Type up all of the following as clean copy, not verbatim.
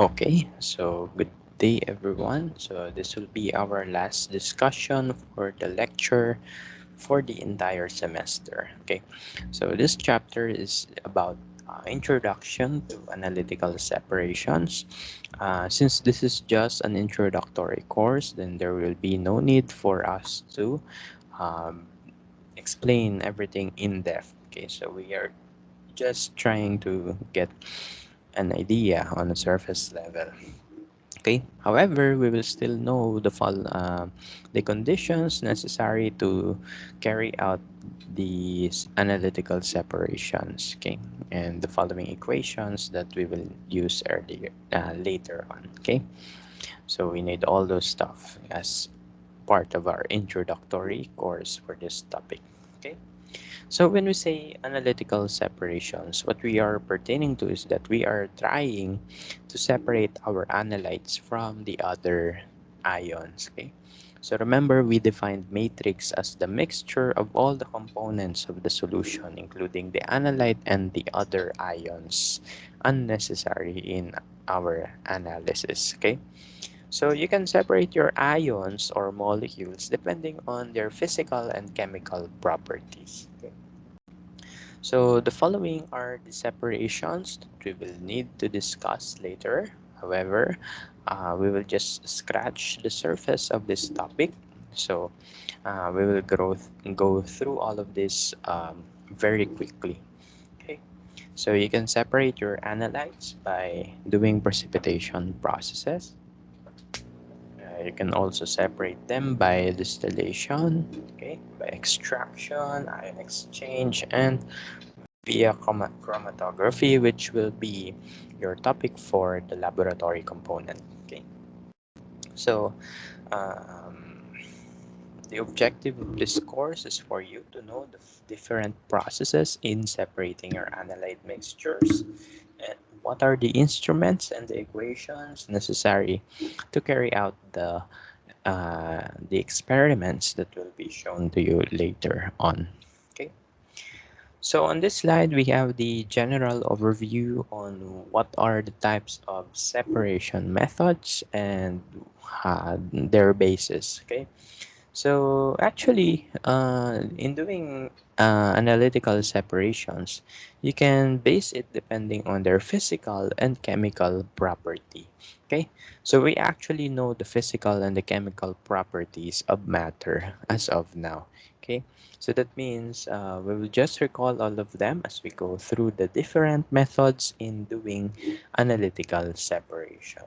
Okay, so good day everyone. So this will be our last discussion for the lecture for the entire semester. Okay, so this chapter is about introduction to analytical separations. Since this is just an introductory course, then there will be no need for us to um, explain everything in depth. Okay, so we are just trying to get an idea on a surface level. Okay. However, we will still know the conditions necessary to carry out these analytical separations. Okay, and the following equations that we will use later on. Okay, so we need all those stuff as part of our introductory course for this topic. Okay. So when we say analytical separations, what we are pertaining to is that we are trying to separate our analytes from the other ions. Okay. So remember, we defined matrix as the mixture of all the components of the solution, including the analyte and the other ions unnecessary in our analysis. Okay. So you can separate your ions or molecules depending on their physical and chemical properties. Okay. So the following are the separations that we will need to discuss later. However, we will just scratch the surface of this topic. So we will go through all of this very quickly. Okay. So you can separate your analytes by doing precipitation processes. You can also separate them by distillation, okay, by extraction, ion exchange, and via chromatography, which will be your topic for the laboratory component. Okay, so um, the objective of this course is for you to know the different processes in separating your analyte mixtures and what are the instruments and the equations necessary to carry out the experiments that will be shown to you later on. Okay. So on this slide, we have the general overview on what are the types of separation methods and their basis. Okay. So actually, in doing analytical separations, you can base it depending on their physical and chemical property. Okay, so we actually know the physical and the chemical properties of matter as of now. Okay, so that means we will just recall all of them as we go through the different methods in doing analytical separation.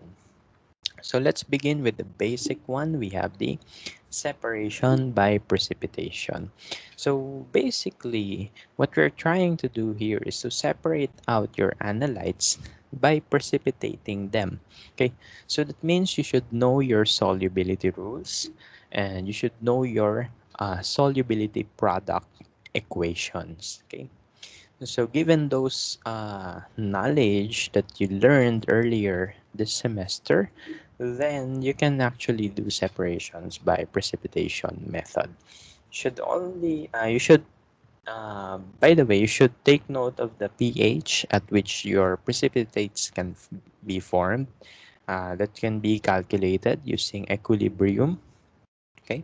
So let's begin with the basic one. We have the separation by precipitation. So basically, what we're trying to do here is to separate out your analytes by precipitating them. Okay, so that means you should know your solubility rules and you should know your solubility product equations. Okay, so given those knowledge that you learned earlier this semester, then you can actually do separations by precipitation method. You should by the way, you should take note of the pH at which your precipitates can be formed. That can be calculated using equilibrium. Okay,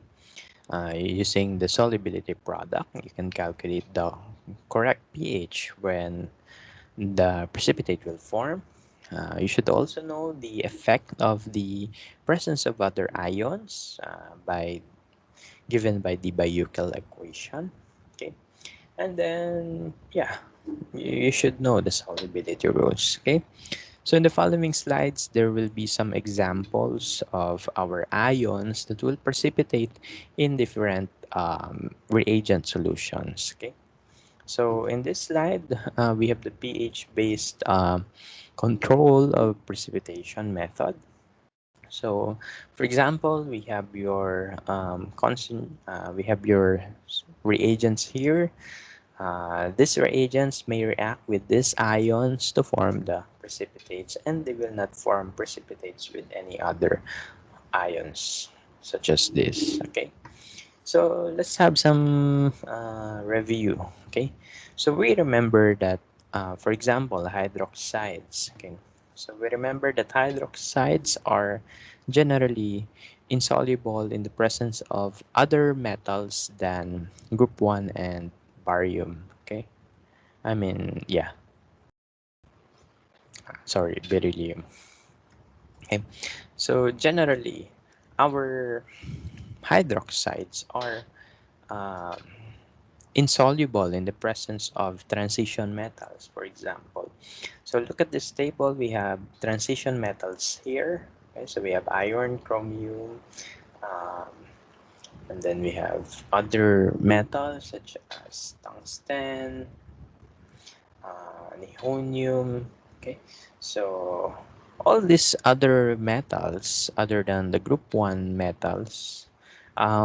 using the solubility product, you can calculate the correct pH when the precipitate will form. You should also know the effect of the presence of other ions by given by the Bayukel equation. Okay, and then yeah, you should know the solubility rules. Okay, so in the following slides, there will be some examples of our ions that will precipitate in different reagent solutions. Okay. So in this slide, we have the pH-based control of precipitation method. So, for example, we have your we have your reagents here. These reagents may react with these ions to form the precipitates, and they will not form precipitates with any other ions, such as this. Okay. So let's have some review. Okay, so we remember that, for example, hydroxides. Okay, So we remember that hydroxides are generally insoluble in the presence of other metals than group 1 and barium. Okay, I mean, yeah, sorry, beryllium. Okay, so generally our hydroxides are um, insoluble in the presence of transition metals, for example. So look at this table. We have transition metals here. Okay, so we have iron, chromium, um, and then we have other metals such as tungsten, nihonium. Okay, so all these other metals, other than the group 1 metals,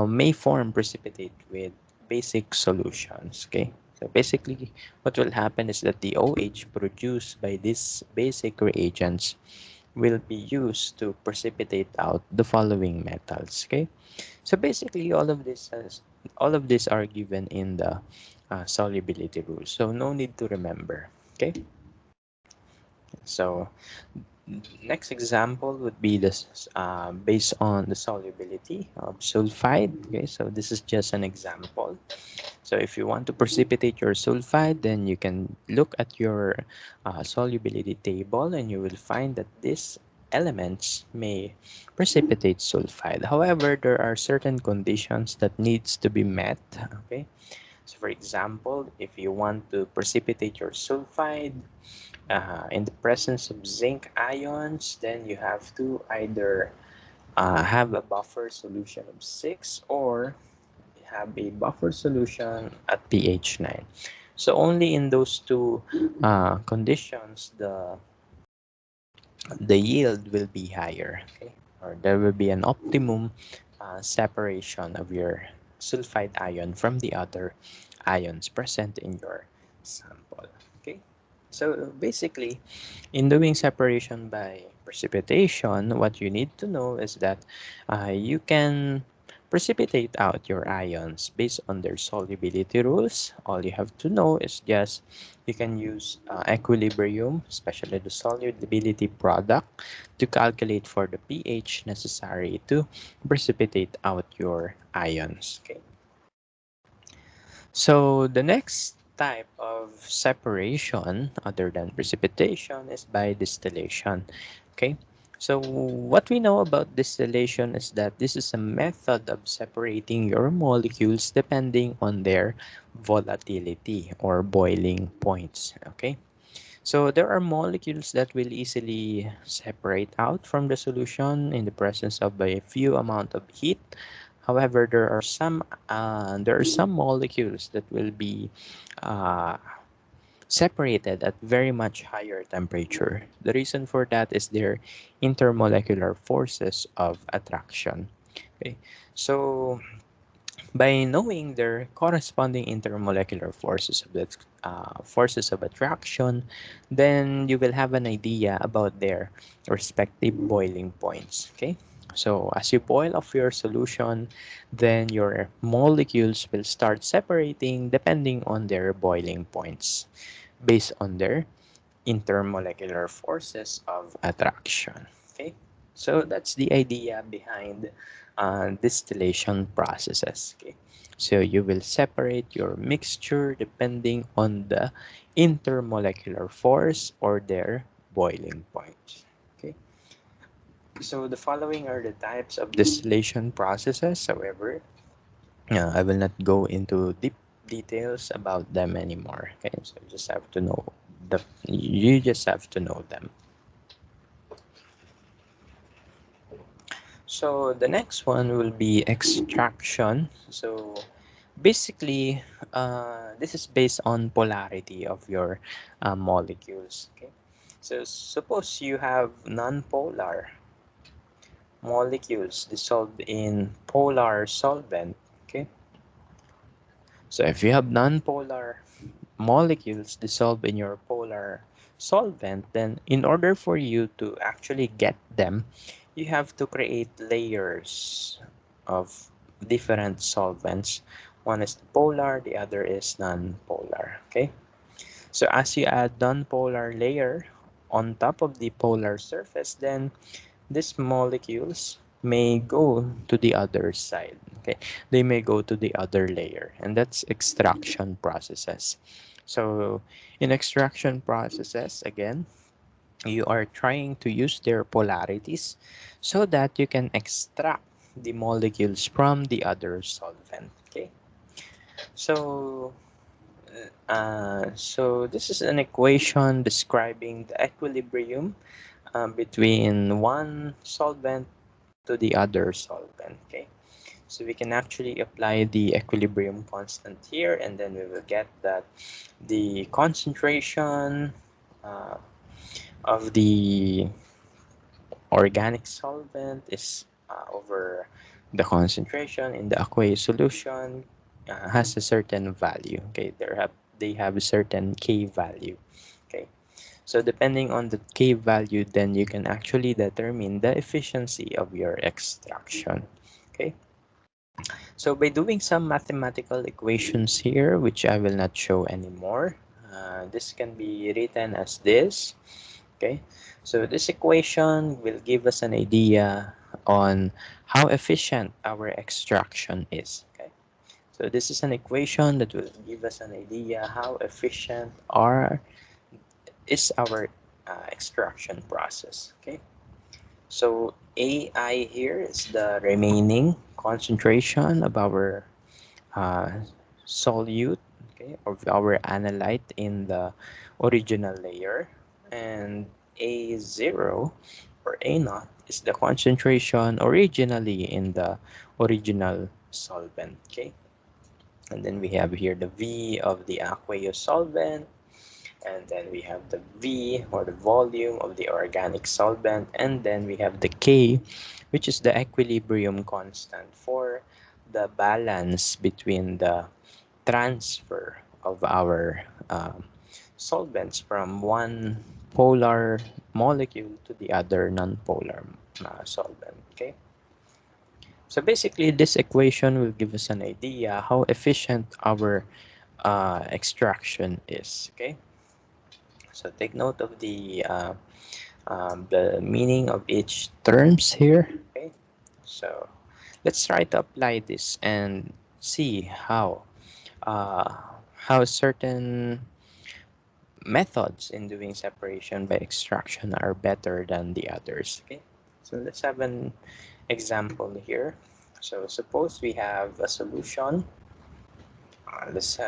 may form precipitate with basic solutions. Okay, so basically what will happen is that the OH produced by these basic reagents will be used to precipitate out the following metals. Okay, so basically all of these are given in the solubility rules, so no need to remember. Okay, so next example would be this based on the solubility of sulfide. Okay, so this is just an example. So if you want to precipitate your sulfide, then you can look at your solubility table and you will find that these elements may precipitate sulfide. However, there are certain conditions that needs to be met. Okay, so for example, if you want to precipitate your sulfide in the presence of zinc ions, then you have to either have a buffer solution of 6 or have a buffer solution at pH 9. So only in those two conditions the yield will be higher, okay? Or there will be an optimum separation of your sulfide ion from the other ions present in your sample. Okay, so basically in doing separation by precipitation, what you need to know is that you can precipitate out your ions based on their solubility rules. All you have to know is just you can use equilibrium, especially the solubility product, to calculate for the pH necessary to precipitate out your ions. Okay. So the next type of separation other than precipitation is by distillation. Okay. So what we know about distillation is that this is a method of separating your molecules depending on their volatility or boiling points. Okay. So there are molecules that will easily separate out from the solution in the presence of a few amount of heat. However, there are some molecules that will be uh, separated at very much higher temperature. The reason for that is their intermolecular forces of attraction. Okay, so by knowing their corresponding intermolecular forces of attraction, then you will have an idea about their respective boiling points. Okay, so as you boil off your solution, then your molecules will start separating depending on their boiling points based on their intermolecular forces of attraction. Okay, so that's the idea behind distillation processes. Okay, so you will separate your mixture depending on the intermolecular force or their boiling point. Okay, so the following are the types of distillation processes. However, I will not go into deep details about them anymore. Okay, so you just have to know them. So the next one will be extraction. So basically, this is based on polarity of your molecules. Okay, so suppose you have non-polar molecules dissolved in polar solvent. Okay, so if you have non-polar molecules dissolved in your polar solvent, then in order for you to actually get them, you have to create layers of different solvents. One is polar, the other is non-polar. Okay, so as you add non-polar layer on top of the polar surface, then these molecules may go to the other side. Okay, they may go to the other layer, and that's extraction processes. So in extraction processes, again, you are trying to use their polarities so that you can extract the molecules from the other solvent. Okay, so so this is an equation describing the equilibrium between one solvent to the other solvent. Okay, so we can actually apply the equilibrium constant here, and then we will get that the concentration uh, of the organic solvent is over the concentration in the aqueous solution has a certain value. Okay, they have a certain K value. Okay, so depending on the K value, then you can actually determine the efficiency of your extraction. Okay, so by doing some mathematical equations here, which I will not show anymore, this can be written as this. Okay, so this equation will give us an idea on how efficient our extraction is. Okay, so this is an equation that will give us an idea how efficient our extraction process. Okay, so AI here is the remaining concentration of our uh, solute, okay, of our analyte in the original layer, and A0 or A naught is the concentration originally in the original solvent. Okay, and then we have here the V of the aqueous solvent, and then we have the V or the volume of the organic solvent, and then we have the K, which is the equilibrium constant for the balance between the transfer of our solvents from one polar molecule to the other non-polar solvent. Okay, so basically this equation will give us an idea how efficient our extraction is. Okay, so take note of the meaning of each terms here. Okay, so let's try to apply this and see uh, how certain methods in doing separation by extraction are better than the others. Okay, so let's have an example here. So suppose we have a solution. Let's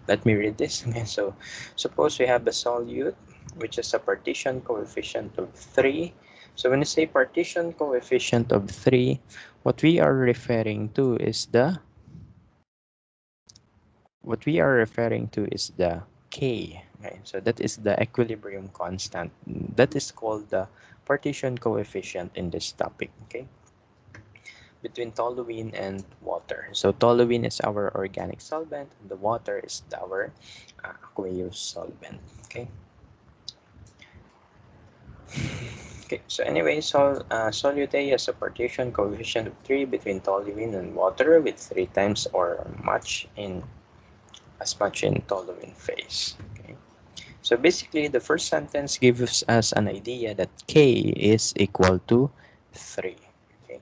let me read this. Okay, so suppose we have a solute which is a partition coefficient of 3. So when you say partition coefficient of 3, what we are referring to is the K. Okay? So that is the equilibrium constant. That is called the partition coefficient in this topic. Okay, between toluene and water. So toluene is our organic solvent, and the water is our aqueous solvent. Okay. Okay. So anyway, solute A has a partition coefficient of 3 between toluene and water, with 3 times or as much in toluene phase. Okay. So basically, the first sentence gives us an idea that K is equal to 3. Okay.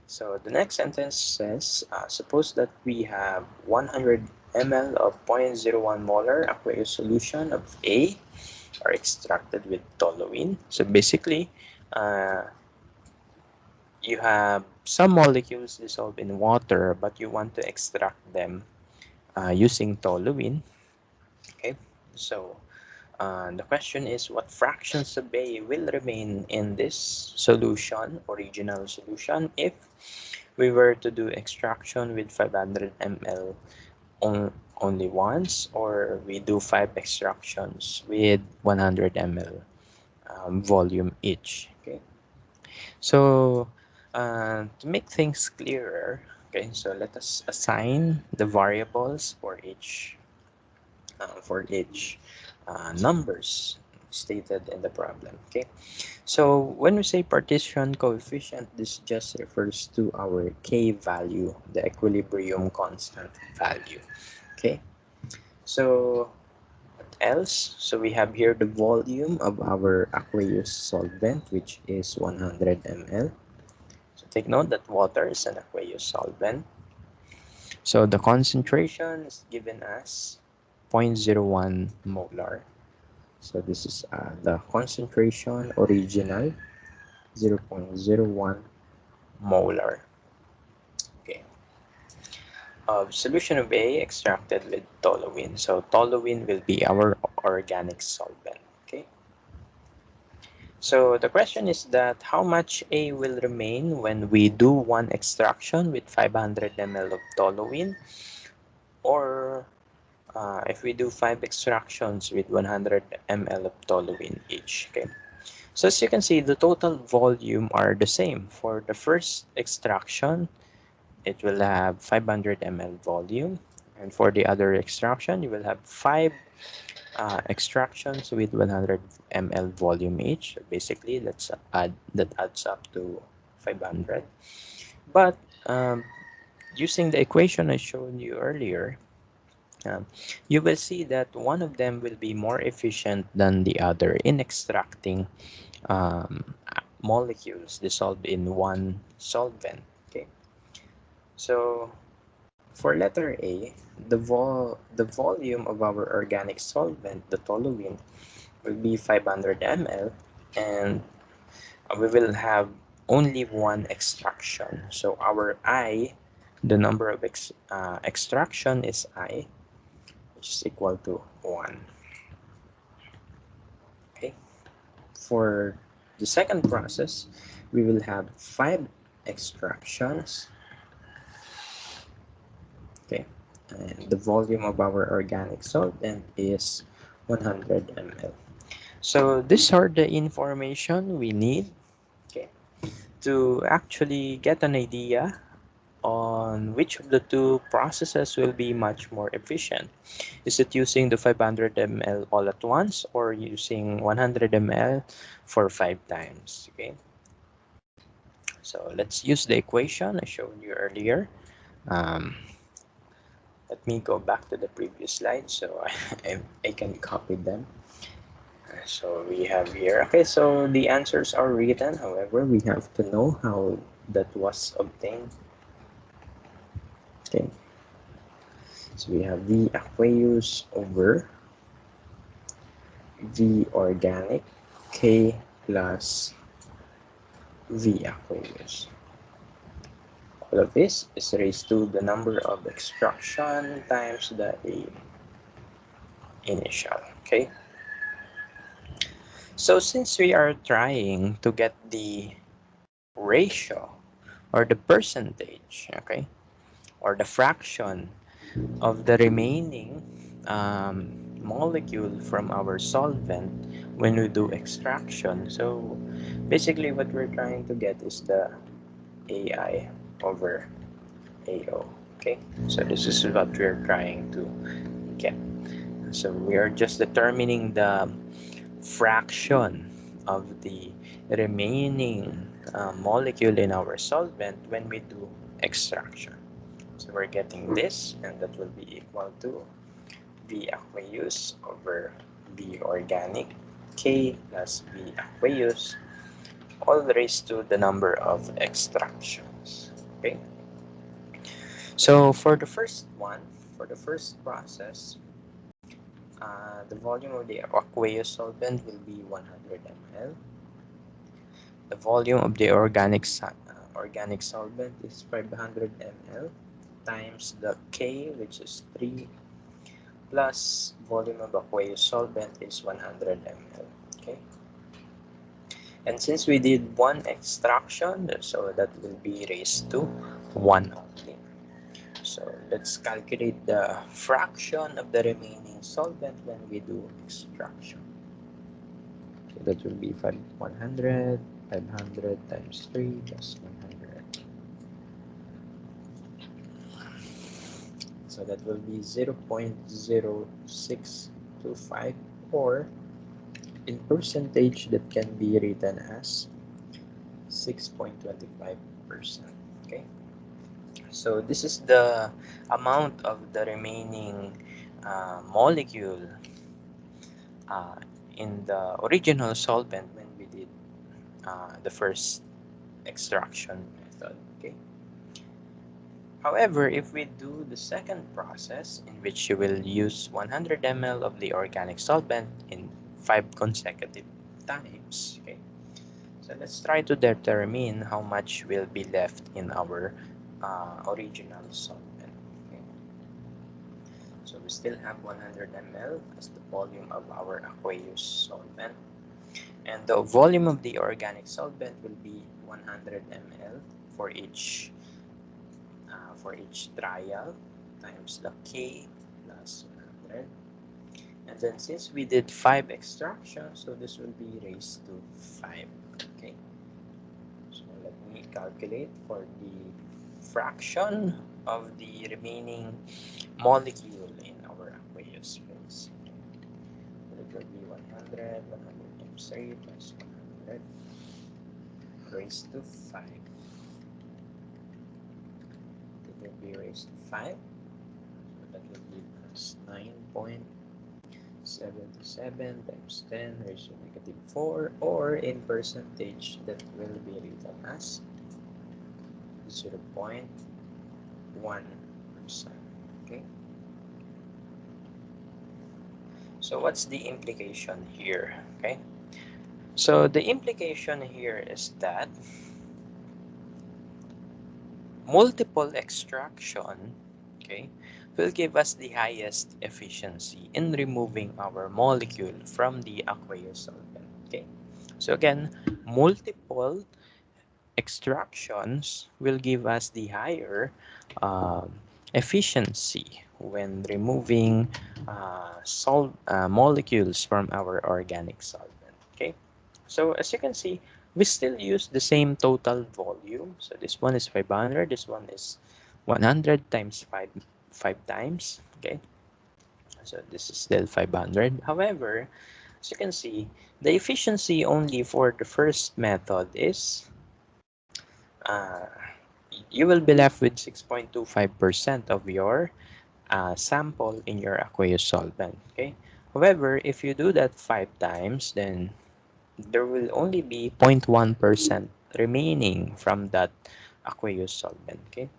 So the next sentence says, suppose that we have 100 ml of 0.01 molar aqueous solution of A are extracted with toluene. So basically, uh, you have some molecules dissolved in water, but you want to extract them using toluene. Okay, so the question is, what fractions of A will remain in this solution, original solution, if we were to do extraction with 500 ml only once, or we do 5 extractions with 100 ml volume each. Okay, so to make things clearer, okay, so let us assign the variables for each numbers stated in the problem. Okay, so when we say partition coefficient, this just refers to our K value, the equilibrium constant value. Okay, so else. So we have here the volume of our aqueous solvent, which is 100 ml. So take note that water is an aqueous solvent. So the concentration is given as 0.01 molar. So this is the concentration original, 0.01 molar. Okay. Of solution of A extracted with toluene. So toluene will be our organic solvent. Okay. So the question is that how much A will remain when we do one extraction with 500 ml of toluene, or if we do 5 extractions with 100 ml of toluene each. Okay. So as you can see, the total volume are the same. For the first extraction, it will have 500 ml volume, and for the other extraction, you will have 5 extractions with 100 ml volume each. So basically, that adds up to 500. But using the equation I showed you earlier, um, you will see that one of them will be more efficient than the other in extracting molecules dissolved in one solvent. Okay, so for letter A, the volume of our organic solvent, the toluene, will be 500 ml, and we will have only one extraction. So our I, the number of extraction is I, which is equal to 1. Okay. For the second process, we will have 5 extractions. Okay. And the volume of our organic solvent is 100 ml. So these are the information we need, okay, to actually get an idea on which of the two processes will be much more efficient. Is it using the 500 ml all at once, or using 100 ml for 5 times? Okay, so let's use the equation I showed you earlier. Um, Let me go back to the previous slide so I can copy them. So we have here, okay, so the answers are written. However, we have to know how that was obtained. Okay, so we have V aqueous over V organic K plus V aqueous. All of this is raised to the number of extraction times the A initial. Okay, so since we are trying to get the ratio or the percentage, okay, or the fraction of the remaining molecule from our solvent when we do extraction. So basically what we're trying to get is the AI over AO. Okay, so this is what we're trying to get. So we are just determining the fraction of the remaining molecule in our solvent when we do extraction. So we're getting this, and that will be equal to V aqueous over V organic K plus V aqueous, all raised to the number of extractions. Okay. So for the first one, for the first process, the volume of the aqueous solvent will be 100 ml. The volume of the organic solvent is 500 ml times the K, which is 3, plus volume of aqueous solvent is 100 ml. Okay, and since we did one extraction, so that will be raised to 1 only. So let's calculate the fraction of the remaining solvent when we do extraction. So that will be 100 times 3 plus 100. So that will be 0.0625, or in percentage that can be written as 6.25%. Okay, so this is the amount of the remaining molecule uh, in the original solvent when we did the first extraction method. Okay. However, if we do the second process, in which you will use 100 ml of the organic solvent in 5 consecutive times, okay, so let's try to determine how much will be left in our original solvent. Okay. So we still have 100 ml as the volume of our aqueous solvent, and the volume of the organic solvent will be 100 ml for each trial times the K plus 100. And then since we did 5 extractions, so this will be raised to 5. Okay. So let me calculate for the fraction of the remaining molecule in our aqueous phase. So it will be 100 times 3 plus 100 raised to 5. It will be raised to 5. So that will give us 9.77 times 10 raised to negative 4, or in percentage that will be written as 0.1%. Okay. So what's the implication here? Okay. So the implication here is that multiple extraction, okay, will give us the highest efficiency in removing our molecule from the aqueous solvent. Okay. So again, multiple extractions will give us the higher um, efficiency when removing molecules from our organic solvent. Okay, so as you can see, we still use the same total volume. So this one is 500, this one is 100 times 5 times. Okay, so this is still 500. However, as you can see, the efficiency only for the first method is uh, you will be left with 6.25% of your sample in your aqueous solvent. Okay. However, if you do that 5 times, then there will only be 0.1% remaining from that aqueous solvent. Okay.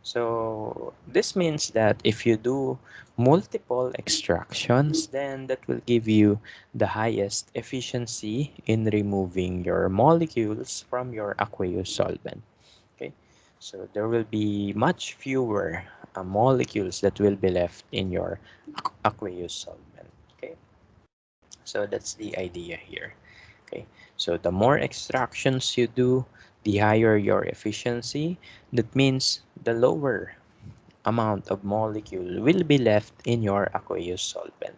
So this means that if you do multiple extractions, then that will give you the highest efficiency in removing your molecules from your aqueous solvent. Okay, so there will be much fewer molecules that will be left in your aqueous solvent. Okay, so that's the idea here. Okay, so the more extractions you do, the higher your efficiency. That means the lower amount of molecule will be left in your aqueous solvent.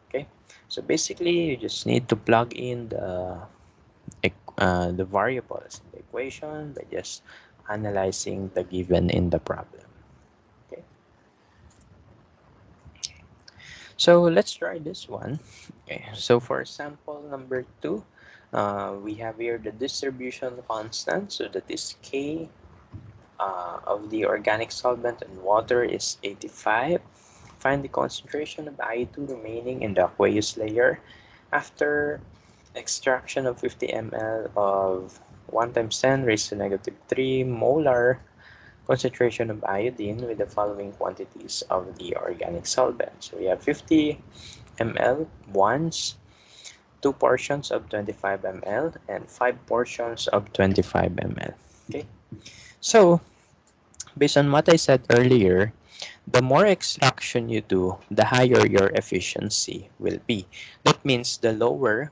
Okay, so basically you just need to plug in the variables in the equation by just analyzing the given in the problem. Okay, so let's try this one. Okay, so for sample number 2, we have here the distribution constant, so that is K of the organic solvent and water is 85. Find the concentration of I2 remaining in the aqueous layer after extraction of 50 ml of 1 times 10 raised to negative 3 molar concentration of iodine with the following quantities of the organic solvent. So we have 50 ml once, 2 portions of 25 ml, and 5 portions of 25 ml. Okay, so based on what I said earlier, the more extraction you do, the higher your efficiency will be. That means the lower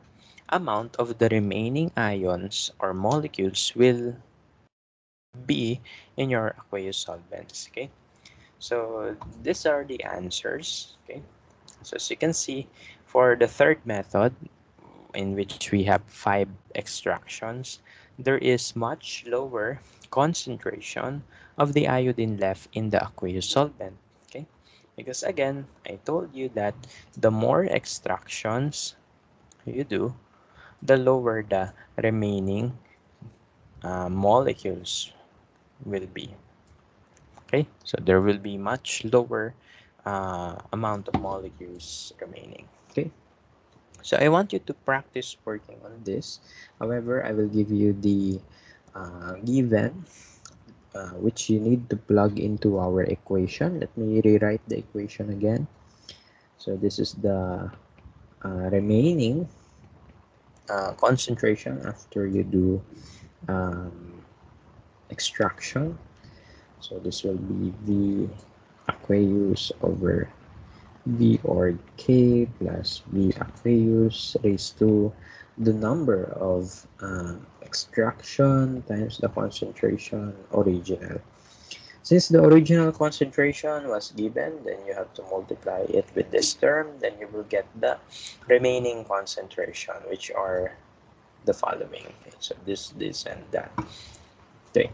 amount of the remaining ions or molecules will be in your aqueous solvents. Okay, so these are the answers. Okay, so as you can see, for the third method, in which we have 5 extractions, there is much lower concentration of the iodine left in the aqueous solvent. Okay, because again, I told you that the more extractions you do, the lower the remaining molecules will be. Okay, so there will be much lower amount of molecules remaining. Okay, So I want you to practice working on this. However, I will give you the given which you need to plug into our equation. Let me rewrite the equation again. So this is the remaining concentration after you do um, extraction. So this will be V aqueous over V or K plus V aqueous raised to the number of extraction times the concentration original. Since the original concentration was given, then you have to multiply it with this term, then you will get the remaining concentration, which are the following. Okay, so this, and that. Okay.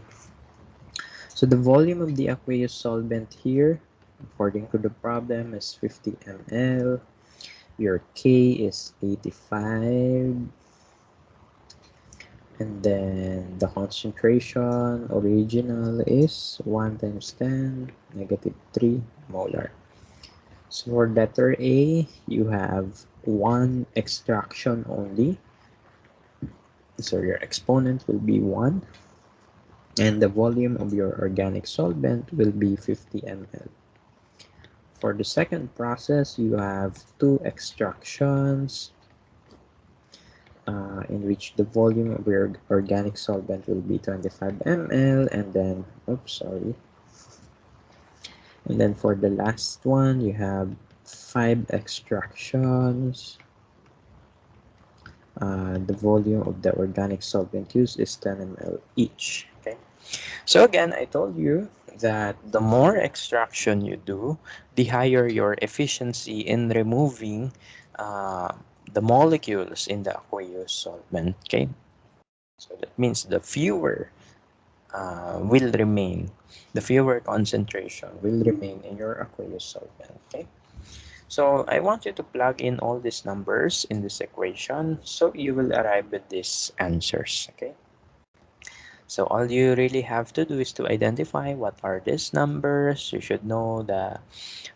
So the volume of the aqueous solvent here, according to the problem, is 50 ml. Your K is 85. And then the concentration original is 1 times 10, negative 3 molar. So for letter A, you have one extraction only. So your exponent will be 1. And the volume of your organic solvent will be 50 ml. For the second process, you have two extractions in which the volume of your organic solvent will be 25 ml, and then, oops, sorry. And then for the last one, you have 5 extractions. The volume of the organic solvent used is 10 ml each. Okay. So again, I told you that the more extraction you do, the higher your efficiency in removing uh, the molecules in the aqueous solvent. Okay. So that means the fewer will remain, the fewer concentration will remain in your aqueous solvent. Okay. So I want you to plug in all these numbers in this equation so you will arrive with these answers. Okay. So all you really have to do is to identify what are these numbers. You should know the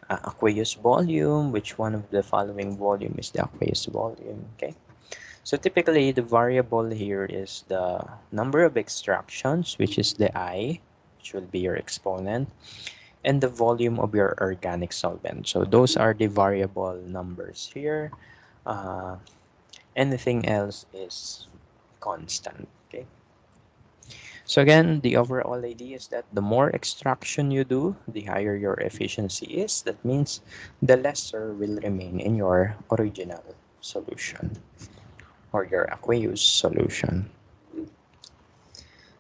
aqueous volume, which one of the following volume is the aqueous volume. Okay. So typically the variable here is the number of extractions, which is the I, which will be your exponent, and the volume of your organic solvent. So those are the variable numbers here. Uh, Anything else is constant. Okay. So again, the overall idea is that the more extraction you do, the higher your efficiency is. That means the lesser will remain in your original solution or your aqueous solution.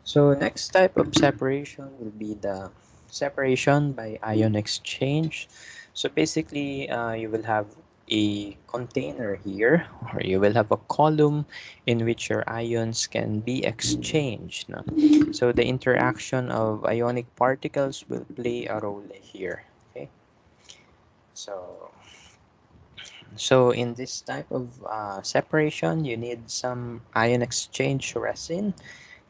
So next type of separation will be the separation by ion exchange. So basically, you will have a container here, or you will have a column in which your ions can be exchanged. No? So the interaction of ionic particles will play a role here. Okay. So, so in this type of separation, you need some ion exchange resin.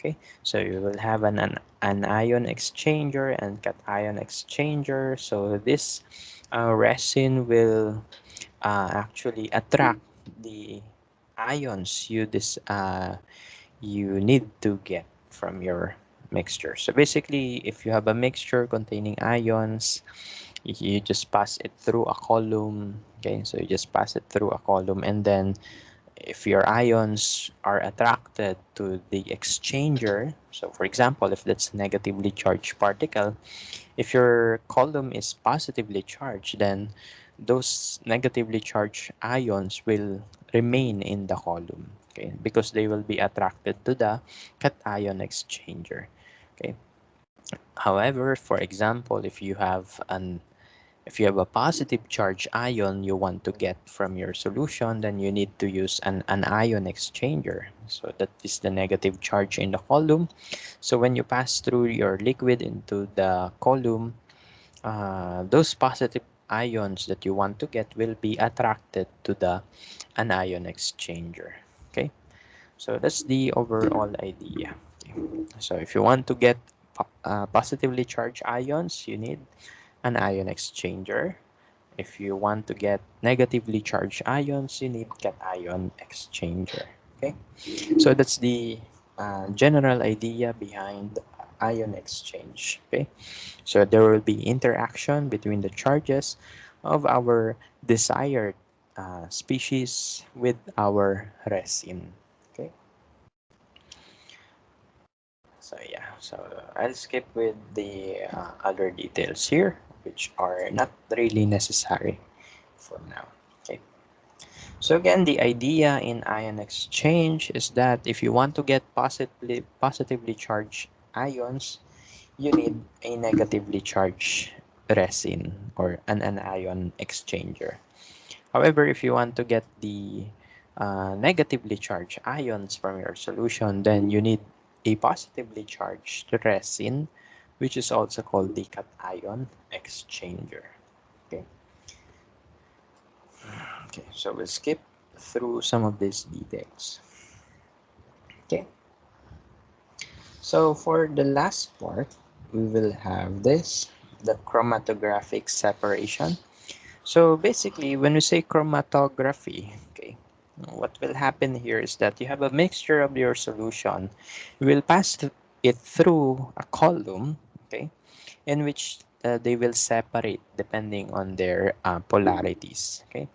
Okay, so you will have an ion exchanger and cation exchanger. So this resin will actually attract the ions you need to get from your mixture. So basically, if you have a mixture containing ions, you just pass it through a column. Okay, so you just pass it through a column, and then if your ions are attracted to the exchanger, so for example, if that's negatively charged particle, if your column is positively charged, then those negatively charged ions will remain in the column, okay, because they will be attracted to the cation exchanger. Okay. However, for example, if you have a positive charge ion you want to get from your solution, then you need to use an ion exchanger. So that is the negative charge in the column. So when you pass through your liquid into the column, those positive ions that you want to get will be attracted to the anion exchanger. Okay, so that's the overall idea. Okay. So if you want to get positively charged ions, you need an ion exchanger. if you want to get negatively charged ions, you need cation exchanger. Okay, so that's the general idea behind ion exchange. Okay, so there will be interaction between the charges of our desired species with our resin. Okay, so yeah, so I'll skip with the other details here, which are not really necessary for now. Okay. So again, the idea in ion exchange is that if you want to get positively charged ions, you need a negatively charged resin or an anion exchanger. However, if you want to get the negatively charged ions from your solution, then you need a positively charged resin, which is also called the cation exchanger. Okay. Okay, so we'll skip through some of these details. Okay, so for the last part, we will have this, the chromatographic separation. So basically, when we say chromatography, okay, what will happen here is that you have a mixture of your solution. You will pass it through a column, okay, in which they will separate depending on their polarities, okay.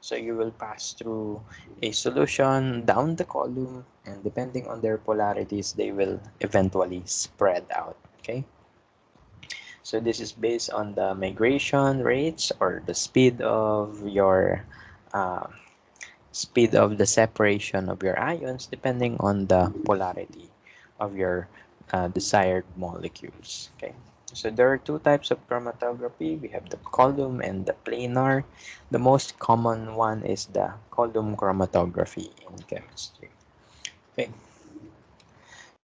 So you will pass through a solution down the column, and depending on their polarities, they will eventually spread out, okay. So this is based on the migration rates or the uh, speed of the separation of your ions depending on the polarity of your desired molecules. Okay. So there are two types of chromatography. We have the column and the planar. The most common one is the column chromatography in chemistry. Okay.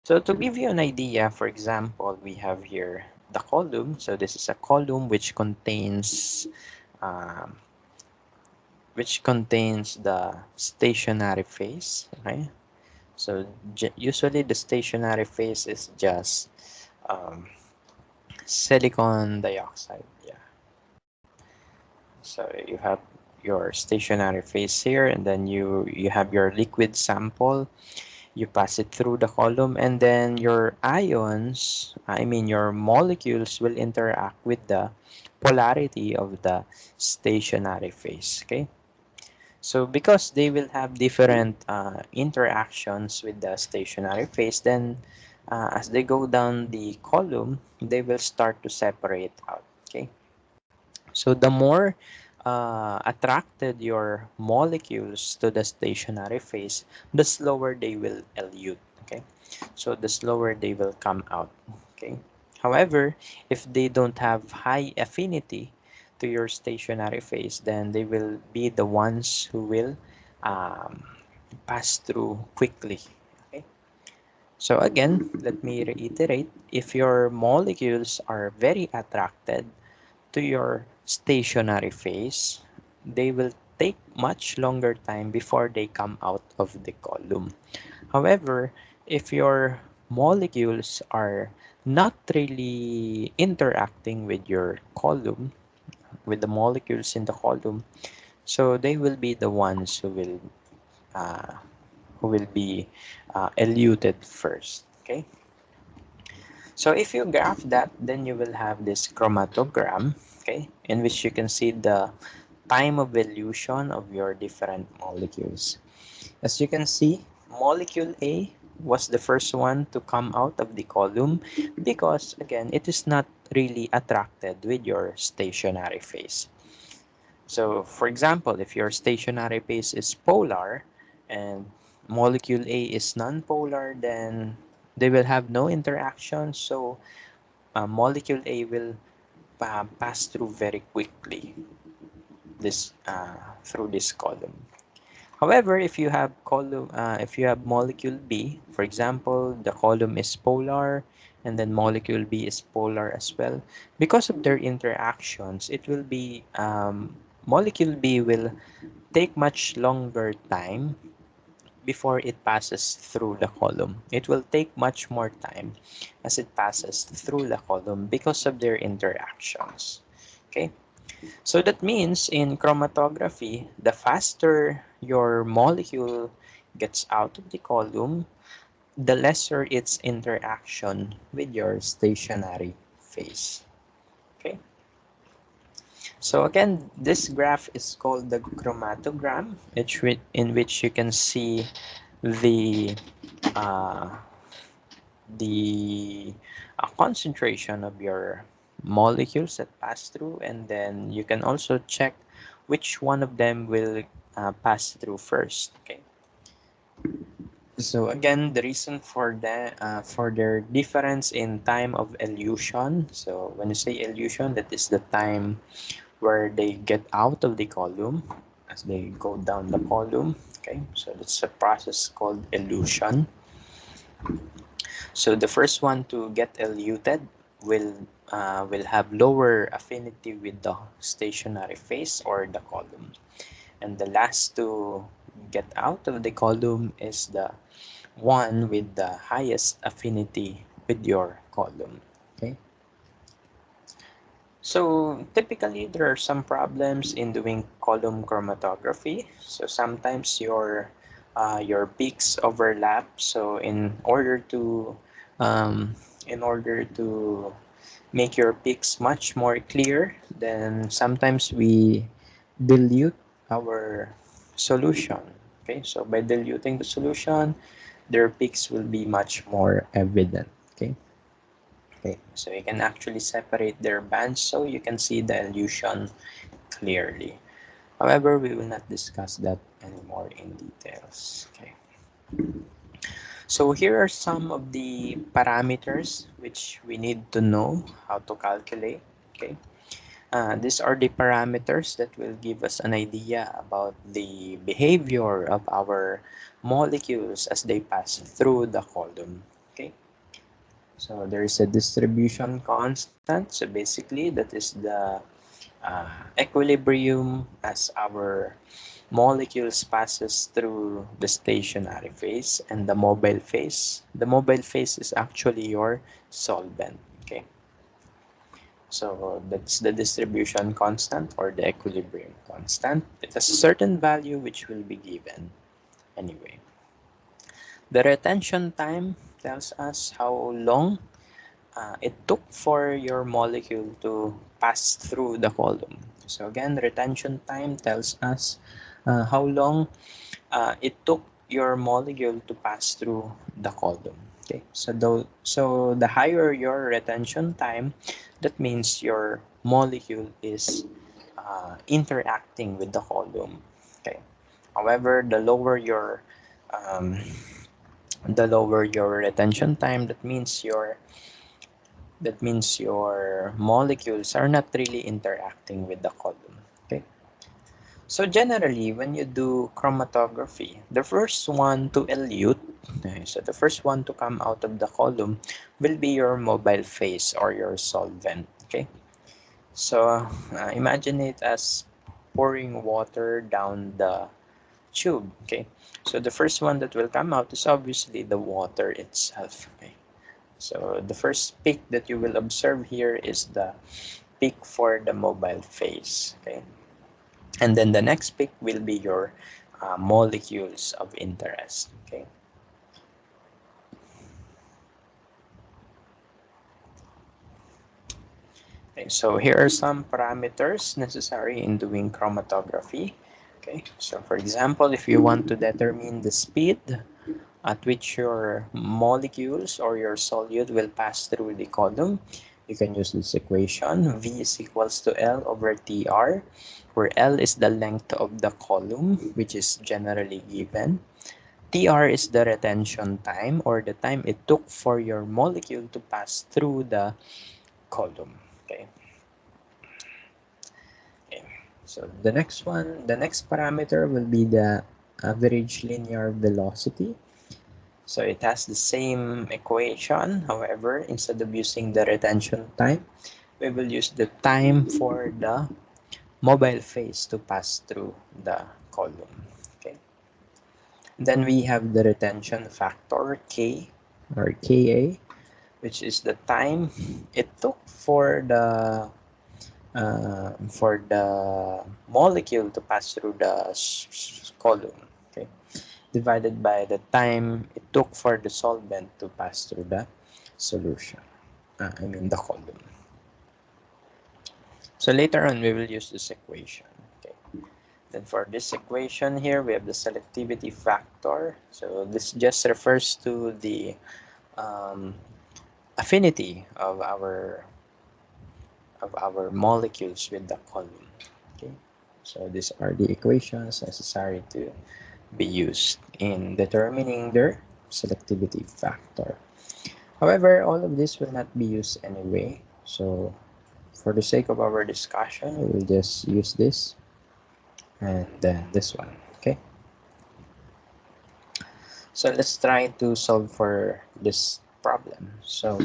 So to give you an idea, for example, we have here the column. So this is a column um, which contains the stationary phase. Okay. So usually the stationary phase is just um, silicon dioxide. Yeah. So you have your stationary phase here, and then you have your liquid sample. You pass it through the column, and then your ions, I mean your molecules, will interact with the polarity of the stationary phase. Okay. So because they will have different interactions with the stationary phase, then as they go down the column, they will start to separate out. Okay. So the more attracted your molecules to the stationary phase, the slower they will elute. Okay. So the slower they will come out. Okay. However, if they don't have high affinity to your stationary phase, then they will be the ones who will um, pass through quickly. Okay. So again, let me reiterate, if your molecules are very attracted to your stationary phase, they will take much longer time before they come out of the column. However, if your molecules are not really interacting with your column, with the molecules in the column, so they will be the ones uh, who will be eluted first. Okay. So if you graph that, then you will have this chromatogram, okay, in which you can see the time of elution of your different molecules. As you can see, molecule A was the first one to come out of the column because, again, it is not really attracted with your stationary phase. So, for example, if your stationary phase is polar and molecule A is nonpolar, then they will have no interaction. So, molecule A will pass through very quickly this through this column. However, if you have molecule B, for example, the column is polar and then molecule B is polar as well. Because of their interactions, it will be molecule B will take much longer time before it passes through the column. It will take much more time as it passes through the column because of their interactions. Okay. So that means in chromatography, the faster your molecule gets out of the column, the lesser its interaction with your stationary phase. Okay. So again, this graph is called the chromatogram, in which you can see the uh, the concentration of your molecules that pass through, and then you can also check which one of them will pass through first. Okay. So again, the reason for their difference in time of elution. So when you say elution, that is the time where they get out of the column as they go down the column. Okay, so that's a process called elution. So the first one to get eluted will have lower affinity with the stationary phase or the column, and the last to get out of the column is the one with the highest affinity with your column. Okay. So typically there are some problems in doing column chromatography. So sometimes your peaks overlap. So um, in order to make your peaks much more clear, then sometimes we dilute our solution. Okay, so by diluting the solution, their peaks will be much more evident. Okay. Okay, so you can actually separate their bands so you can see the illusion clearly. However, we will not discuss that anymore in details. Okay. So here are some of the parameters which we need to know how to calculate. Okay. These are the parameters that will give us an idea about the behavior of our molecules as they pass through the column. Okay. So there is a distribution constant. So basically, that is the equilibrium as our molecules passes through the stationary phase and the mobile phase. The mobile phase is actually your solvent. Okay. So that's the distribution constant or the equilibrium constant. It has a certain value which will be given anyway. The retention time tells us how long it took for your molecule to pass through the column. So again, retention time tells us how long it took your molecule to pass through the column. Okay, so the higher your retention time, that means your molecule is interacting with the column. Okay. However, um, the lower your retention time, that means your molecules are not really interacting with the column. Okay. So generally, when you do chromatography, the first one to elute, okay, so the first one to come out of the column will be your mobile phase or your solvent. Okay. So imagine it as pouring water down the tube. Okay. So the first one that will come out is obviously the water itself. Okay. So the first peak that you will observe here is the peak for the mobile phase. Okay. And then the next peak will be your molecules of interest. Okay. Okay, so here are some parameters necessary in doing chromatography. Okay, so for example, if you want to determine the speed at which your molecules or your solute will pass through the column, you can use this equation. V is equals to L over TR, where L is the length of the column, which is generally given. TR is the retention time, or the time it took for your molecule to pass through the column. Okay. Okay. So the next parameter will be the average linear velocity. So it has the same equation. However, instead of using the retention time, we will use the time for the mobile phase to pass through the column. Okay. Then we have the retention factor K or Ka, which is the time it took for the for the molecule to pass through the column, okay, divided by the time it took for the solvent to pass through the solution, the column. So later on we will use this equation. Okay. Then for this equation here we have the selectivity factor. So this just refers to the um, affinity of our molecules with the column. Okay. So these are the equations necessary to be used in determining their selectivity factor. However, all of this will not be used anyway. So for the sake of our discussion, we will just use this and then this one. Okay. So let's try to solve for this problem. So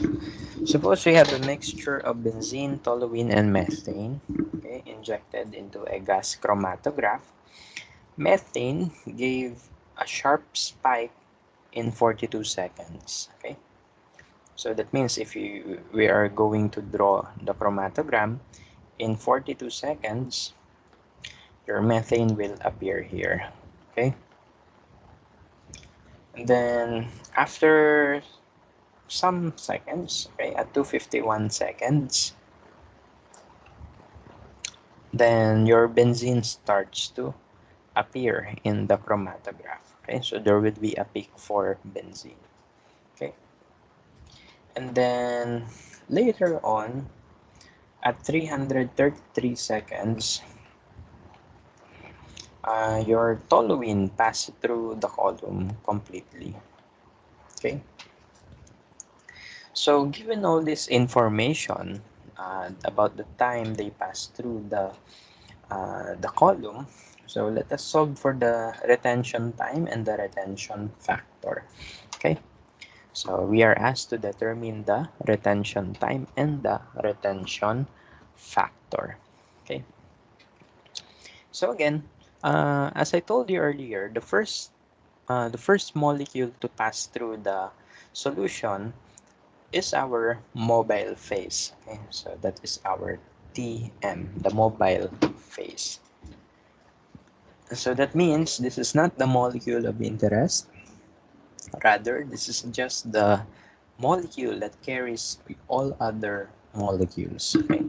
suppose we have a mixture of benzene, toluene, and methane, okay, injected into a gas chromatograph. Methane gave a sharp spike in 42 seconds. Okay, so that means if we are going to draw the chromatogram in 42 seconds, your methane will appear here. Okay, and then after some seconds, okay, at 251 seconds, then your benzene starts to appear in the chromatograph. Okay, so there will be a peak for benzene. Okay, and then later on at 333 seconds, your toluene passes through the column completely. Okay, so given all this information about the time they pass through the column, so let us solve for the retention time and the retention factor. Okay, so we are asked to determine the retention time and the retention factor. Okay, so again, as I told you earlier, the first molecule to pass through the solution is our mobile phase. Okay, so that is our TM, the mobile phase. So that means this is not the molecule of interest. Rather, this is just the molecule that carries all other molecules. Okay?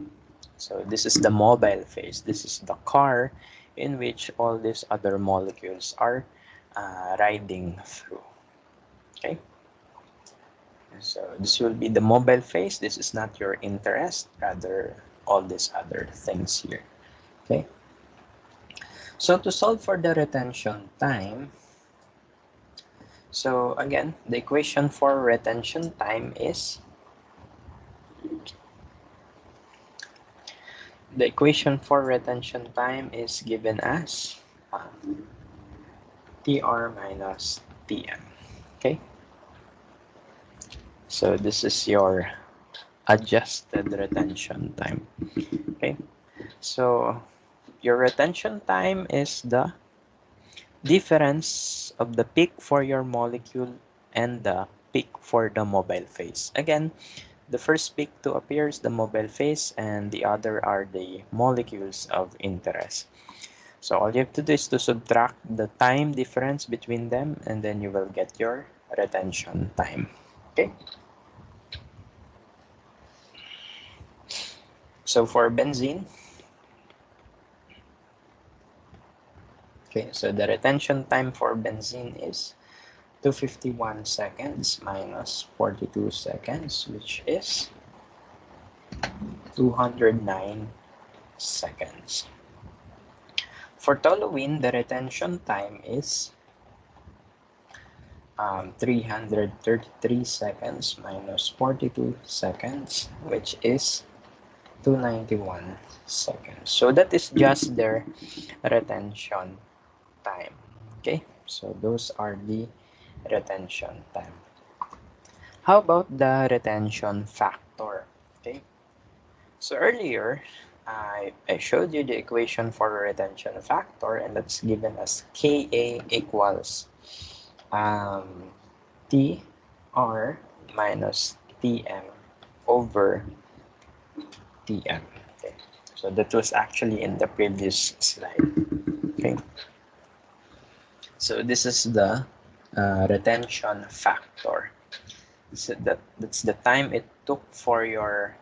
So this is the mobile phase. This is the car in which all these other molecules are riding through. Okay? So this will be the mobile phase. This is not your interest, rather all these other things here. Okay? So to solve for the retention time, so again, the equation for retention time is given as Tr minus Tm. Okay, so this is your adjusted retention time. Okay, so your retention time is the difference of the peak for your molecule and the peak for the mobile phase. Again, the first peak to appear is the mobile phase and the other are the molecules of interest. So all you have to do is to subtract the time difference between them and then you will get your retention time. Okay. So for benzene, okay, so the retention time for benzene is 251 seconds minus 42 seconds, which is 209 seconds. For toluene, the retention time is 333 seconds minus 42 seconds, which is 291 seconds. So that is just their retention time. Okay, so those are the retention time. How about the retention factor? Okay, so earlier I showed you the equation for the retention factor, and that's given as Ka equals Tr minus Tm over Tm. Okay. So that was actually in the previous slide. Okay. So this is the retention factor. So that's the time it took for your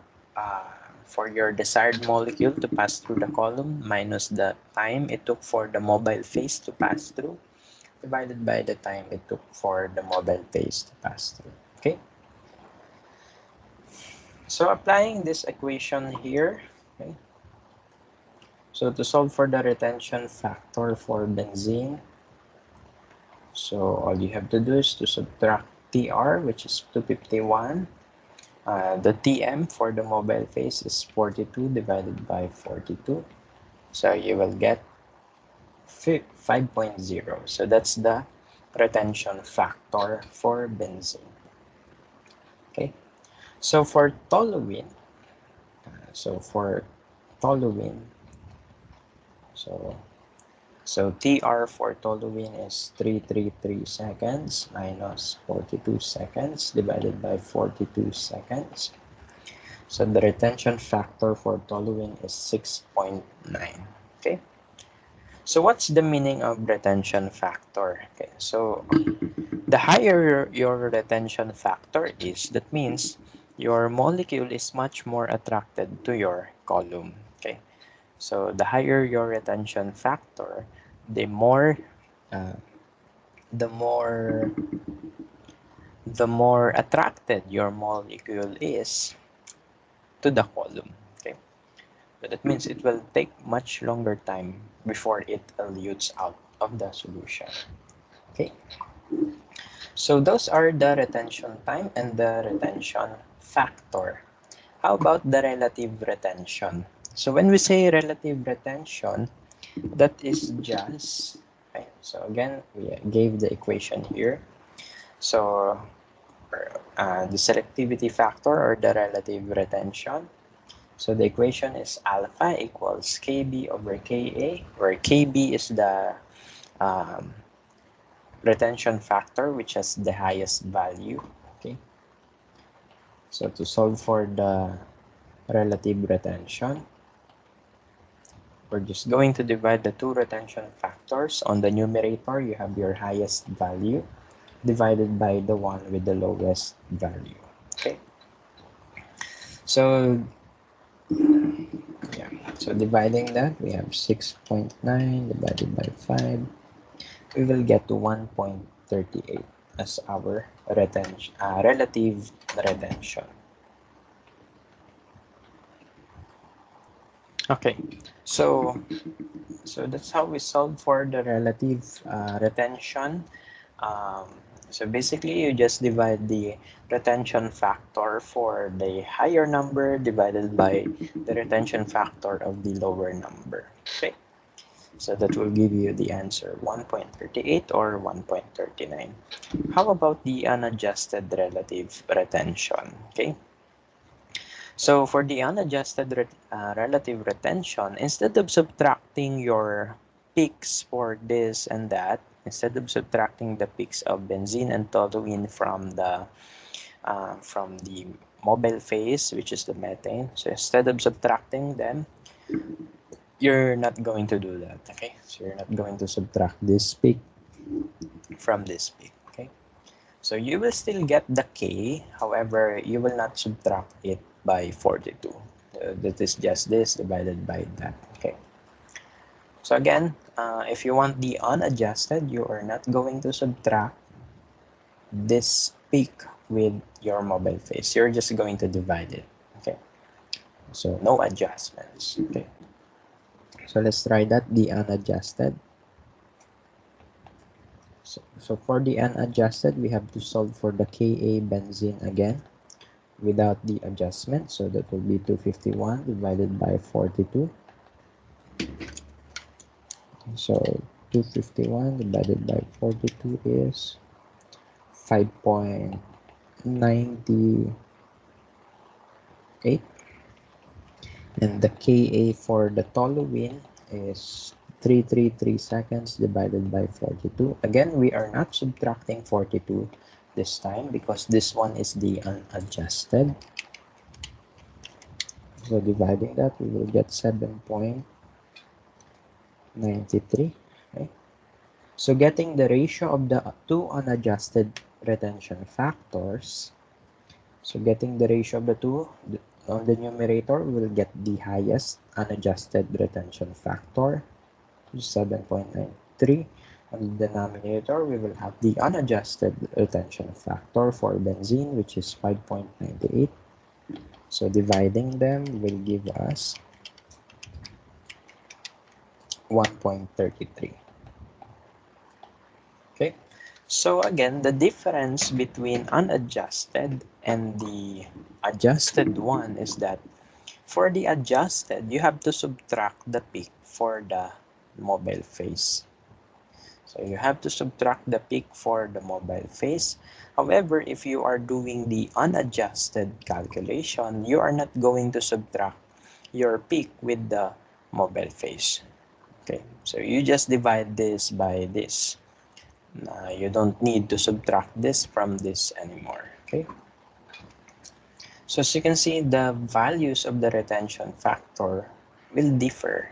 desired molecule to pass through the column minus the time it took for the mobile phase to pass through, divided by the time it took for the mobile phase to pass through. Okay. So applying this equation here, okay. So to solve for the retention factor for benzene, so all you have to do is to subtract TR, which is 251. The TM for the mobile phase is 42 divided by 42. So you will get 5.0. So that's the retention factor for benzene. Okay. So for toluene, so TR for toluene is 333 seconds minus 42 seconds divided by 42 seconds. So the retention factor for toluene is 6.9. Okay. So what's the meaning of retention factor? Okay. So the higher your retention factor is, that means your molecule is much more attracted to your column. Okay. So the higher your retention factor, the more uh, the more the more attracted your molecule is to the column. Okay. So that means it will take much longer time before it elutes out of the solution. Okay. So those are the retention time and the retention factor. How about the relative retention? So when we say relative retention, that is just, okay, so again, we gave the equation here. So the selectivity factor or the relative retention. So the equation is alpha equals Kb over Ka, where Kb is the um, retention factor which has the highest value. Okay. So to solve for the relative retention, we're just going to divide the two retention factors. On the numerator, you have your highest value divided by the one with the lowest value. Okay. So yeah, so dividing that, we have 6.9 divided by 5. We will get to 1.38 as our retention, relative retention. Okay, so that's how we solve for the relative retention. Um, so basically, you just divide the retention factor for the higher number divided by the retention factor of the lower number. Okay, so that will give you the answer 1.38 or 1.39. How about the unadjusted relative retention? Okay. So for the unadjusted relative retention, instead of subtracting your peaks for this and that, instead of subtracting the peaks of benzene and toluene from the mobile phase, which is the methane, so instead of subtracting them, you're not going to do that. Okay, so you're not going to subtract this peak from this peak. Okay, so you will still get the K, however, you will not subtract it by 42. That is just this divided by that. Okay. So again, if you want the unadjusted, you are not going to subtract this peak with your mobile phase. You're just going to divide it. Okay. So no adjustments. Okay. So let's try that, the unadjusted. So for the unadjusted, we have to solve for the Ka benzene again without the adjustment. So that will be 251 divided by 42. So 251 divided by 42 is 5.98. And the Ka for the toluene is 333 seconds divided by 42. Again, we are not subtracting 42 this time because this one is the unadjusted. So dividing that, we will get 7.93. Okay. So getting the ratio of the two unadjusted retention factors, so getting the ratio of the two, on the numerator, we will get the highest unadjusted retention factor, 7.93. On the denominator, we will have the unadjusted retention factor for benzene, which is 5.98. So dividing them will give us 1.33. Okay. So again, the difference between unadjusted and the adjusted one is that for the adjusted, you have to subtract the peak for the mobile phase. So you have to subtract the peak for the mobile phase. However, if you are doing the unadjusted calculation, you are not going to subtract your peak with the mobile phase. Okay, so you just divide this by this. You don't need to subtract this from this anymore. Okay, so as you can see, the values of the retention factor will differ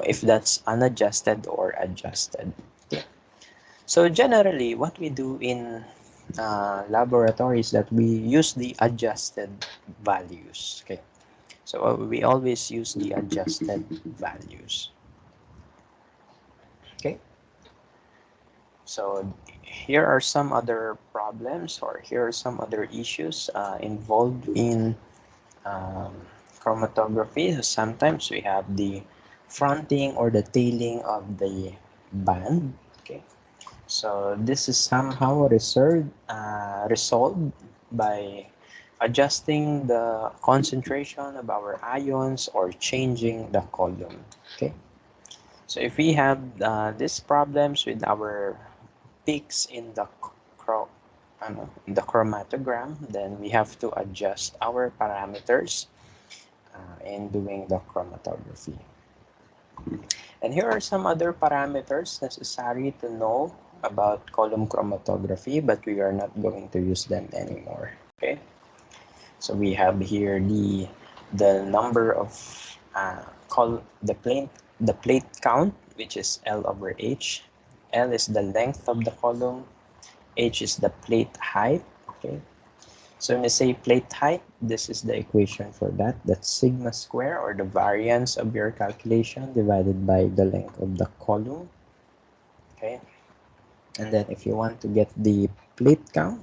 if that's unadjusted or adjusted. Okay. So generally, what we do in laboratory is that we use the adjusted values. Okay, so we always use the adjusted values. Okay, so here are some other problems, or here are some other issues involved in um, chromatography. So sometimes we have the fronting or the tailing of the band. Okay, so this is somehow resolved by adjusting the concentration of our ions or changing the column. Okay, so if we have these problems with our peaks in the chromatogram, then we have to adjust our parameters in doing the chromatography. And here are some other parameters necessary to know about column chromatography, but we are not going to use them anymore. Okay, so we have here the number of the plate count, which is L over H. L is the length of the column, H is the plate height. Okay, so when I say plate height, this is the equation for that. That's sigma square, or the variance of your calculation, divided by the length of the column. Okay, and then if you want to get the plate count,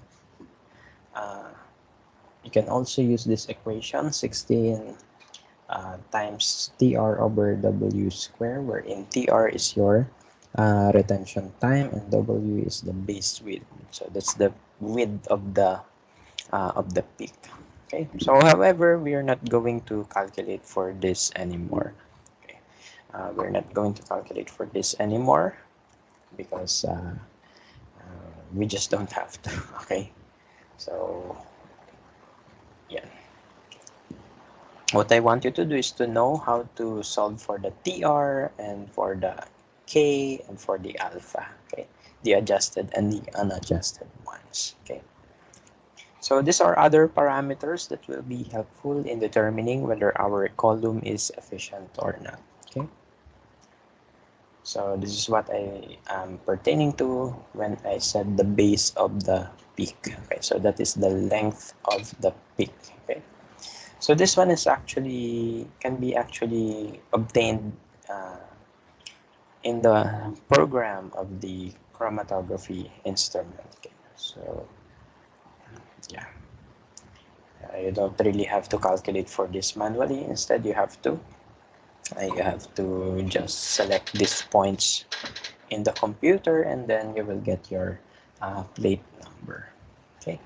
you can also use this equation, 16 times TR over W square, wherein TR is your retention time and W is the base width. So that's the width of the peak. Okay, so however, we are not going to calculate for this anymore. Okay, we're not going to calculate for this anymore because we just don't have to. Okay, so yeah, what I want you to do is to know how to solve for the TR and for the K and for the alpha. Okay, the adjusted and the unadjusted ones. Okay. So these are other parameters that will be helpful in determining whether our column is efficient or not. Okay. So this is what I am pertaining to when I said the base of the peak. Okay. So that is the length of the peak. Okay. So this one is can be actually obtained in the program of the chromatography instrument. Okay. So yeah. You don't really have to calculate for this manually. Instead, you have to just select these points in the computer, and then you will get your plate number. Okay.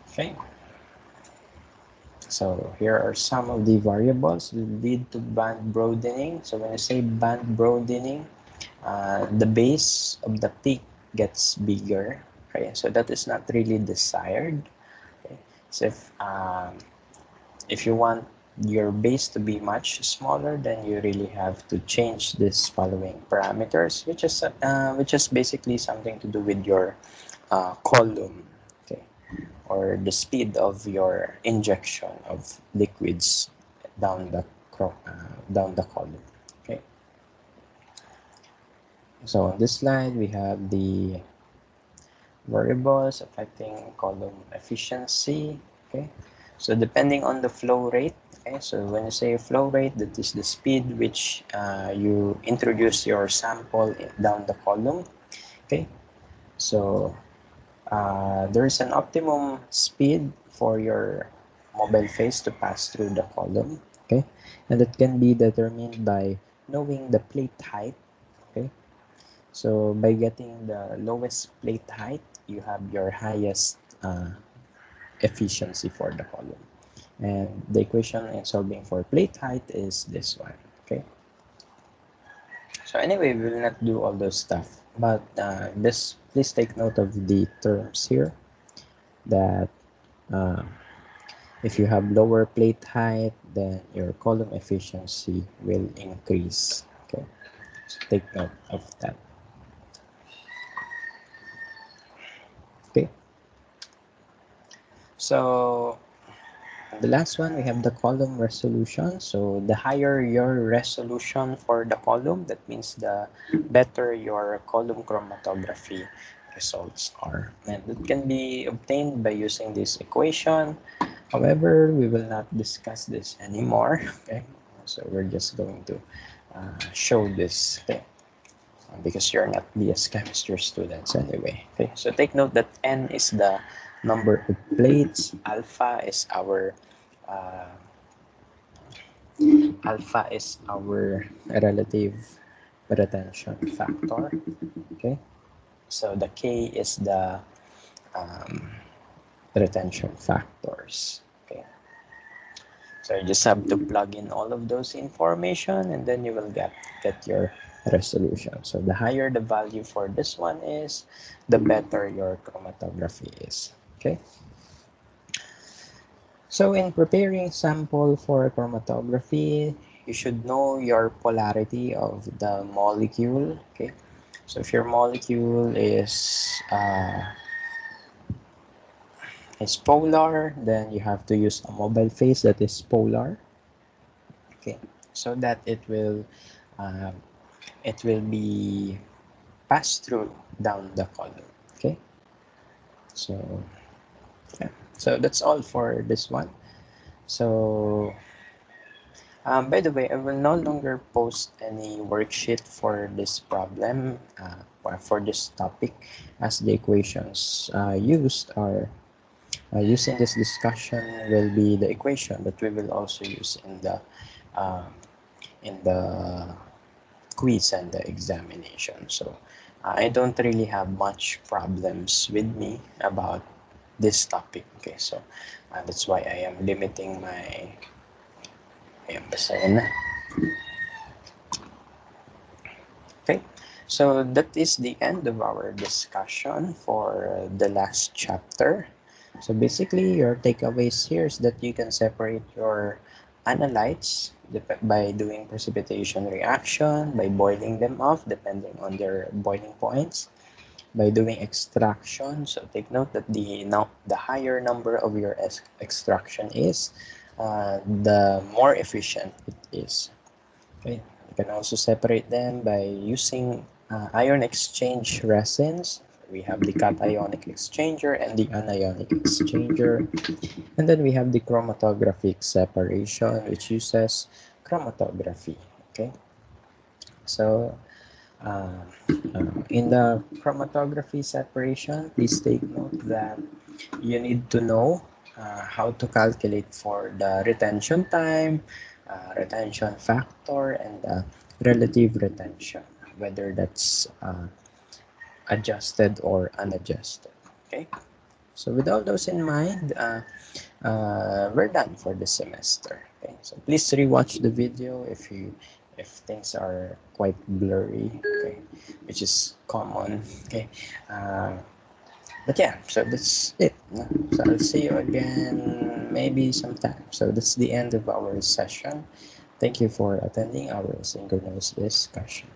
Okay. So here are some of the variables that lead to band broadening. So when I say band broadening, the base of the peak gets bigger. Okay, so that is not really desired. Okay. So if you want your base to be much smaller, then you really have to change this following parameters, which is basically something to do with your column, okay, or the speed of your injection of liquids down down the column. Okay. So on this slide, we have the variables affecting column efficiency. Okay. So depending on the flow rate, okay, so when you say flow rate, that is the speed which you introduce your sample down the column. Okay. So there is an optimum speed for your mobile phase to pass through the column. Okay. And it can be determined by knowing the plate height. Okay. So by getting the lowest plate height, you have your highest efficiency for the column. And the equation in solving for plate height is this one. Okay. So anyway, we will not do all those stuff, but just please take note of the terms here that uh, if you have lower plate height, then your column efficiency will increase. Okay, so take note of that. Okay, so the last one, we have the column resolution. So the higher your resolution for the column, that means the better your column chromatography results are. And it can be obtained by using this equation. However, we will not discuss this anymore. Okay, so we're just going to show this thing because you're not BS chemistry students anyway. Okay, so take note that N is the number of plates, uh, alpha is our relative retention factor. Okay, so the K is the um, retention factors. Okay, so you just have to plug in all of those information and then you will get your resolution. So the higher the value for this one is, the better your chromatography is. Okay. So in preparing sample for chromatography, you should know your polarity of the molecule. Okay. So if your molecule is polar, then you have to use a mobile phase that is polar. Okay, so that uh, it will be passed through down the column. Okay, so yeah, so that's all for this one. So by the way, I will no longer post any worksheet for this problem or for this topic, as the equations used are used in this discussion will be the equation that we will also use uh, in the quiz and the examination. So I don't really have much problems with me about this topic. Okay, so that's why I am limiting my basahin na. Okay, so that is the end of our discussion for the last chapter. So basically, your takeaways here is that you can separate your analytes by doing precipitation reaction, by boiling them off depending on their boiling points, by doing extraction. So take note that the higher number of your extraction is, the more efficient it is. Okay. You can also separate them by using ion exchange resins. We have the cationic exchanger and the anionic exchanger. And then we have the chromatographic separation, which uses chromatography. Okay. So in the chromatography separation, please take note that you need to know how to calculate for the retention time, retention factor, and relative retention, whether that's adjusted or unadjusted. Okay, so with all those in mind, we're done for the semester. Okay, so please rewatch the video if things are quite blurry. Okay, which is common. Okay. But yeah, so that's it. No? So I'll see you again maybe sometime. So that's the end of our session. Thank you for attending our synchronous discussion.